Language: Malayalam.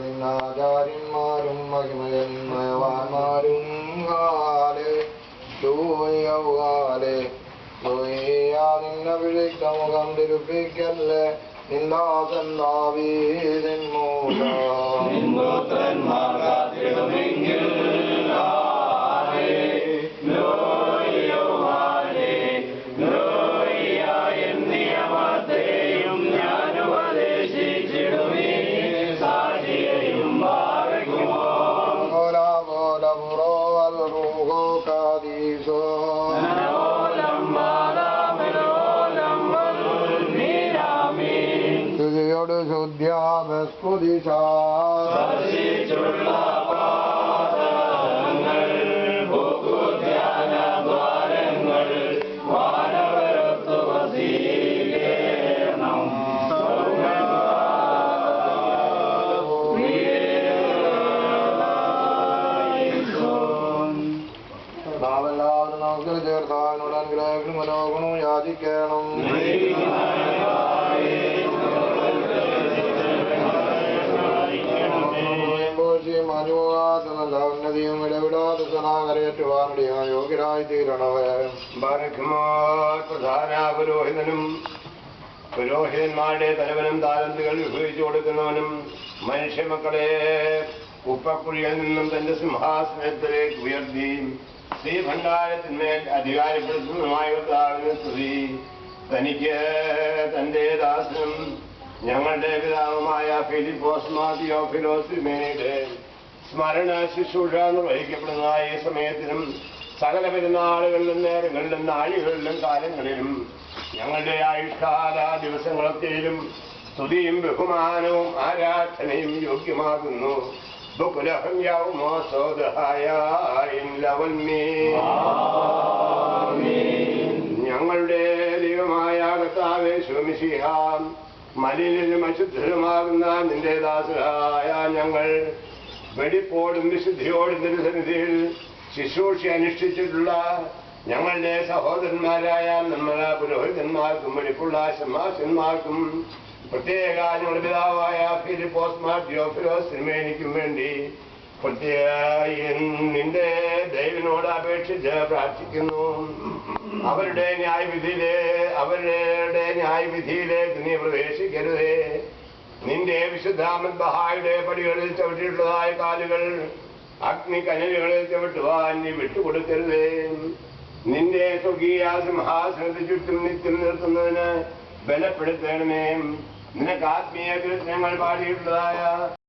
നിന്നാചാര്യന്മാരും മഹിമയന്മയവാന്മാരും ഹാലേ നിന്നഭിഷിക്ത മുഖം തിരുപ്പിക്കല്ലേ നിന്ദാസൻ ദാവീദിൻ മൂലം മനോഗുണം യാചിക്കണം. ഉന്നതിയും ഇടവിടാതെ സനാകരേറ്റുവാനുடைய യോഗ്യരായി തീരണവേ. പ്രധാന പുരോഹിതനും പുരോഹിതന്മാരുടെ തലവനും താലന്തുകൾ വിഭജിച്ചു കൊടുക്കുന്നവനും മനുഷ്യമക്കളെ ഉപ്പക്കുഴിയിൽ നിന്നും തന്റെ സിംഹാസനത്തിലേക്ക് ഉയർത്തി ശ്രീഭണ്ഡാരത്തിന്മേൽ അധികാരപ്പെടുത്തുന്നതുമായ കർത്താവിനെ സ്തുതി. തനിക്ക് തന്റെ ദാസനും ഞങ്ങളുടെ പിതാവുമായ ഫിലിപ്പോസ് തിയോഫിലോസിമേനയുടെ സ്മരണ ശുശ്രൂഷ നിർവഹിക്കപ്പെടുന്ന ഈ സമയത്തിനും സകല പെരുന്നാളുകളിലും നേരങ്ങളിലും നാഴികളിലും കാലങ്ങളിലും ഞങ്ങളുടെ ആയുഷ്കാല ദിവസങ്ങളൊക്കെയും സ്തുതിയും ബഹുമാനവും ആരാധനയും യോഗ്യമാകുന്നു. ഞങ്ങളുടെ ദൈവമായ കർത്താവേ ശോമിശിഹ, മലിനും അശുദ്ധരുമാകുന്ന നിന്റെ ദാസരായ ഞങ്ങൾ വെടിപ്പോടും വിശുദ്ധിയോടും തിരുസന്നിധിയിൽ ശുശ്രൂഷ അനുഷ്ഠിച്ചിട്ടുള്ള ഞങ്ങളുടെ സഹോദരന്മാരായ നമ്മുടെ പുരോഹിതന്മാർക്കും വെടിപ്പുള്ള ശമാശന്മാർക്കും പ്രത്യേക ഞങ്ങളുടെ പിതാവായ ഫിലിപ്പോസ് തിയോഫിലോസ് തിരുമേനിക്കും വേണ്ടി പ്രത്യേക നിന്റെ ദൈവനോട് അപേക്ഷിച്ച് പ്രാർത്ഥിക്കുന്നു. അവരുടെ ന്യായവിധിയിലേക്ക് നീ പ്രവേശിക്കരുതേ. നിന്റെ വിശുദ്ധാമത് ബഹായുടെ പടികളിൽ ചവിട്ടിയിട്ടുള്ളതായ കാലുകൾ അഗ്നിക്കനലുകളിൽ ചവിട്ടുവാൻ നീ വിട്ടുകൊടുക്കരുതേ. നിന്റെ സ്വർഗീയ സിംഹാസനത്തിൽ ചുറ്റും നിത്യം നിർത്തുന്നതിന് ബലപ്പെടുത്തണമേ. നിനക്ക് ആത്മീയ കീർത്തനങ്ങൾ പാടിയിട്ടുള്ളതായ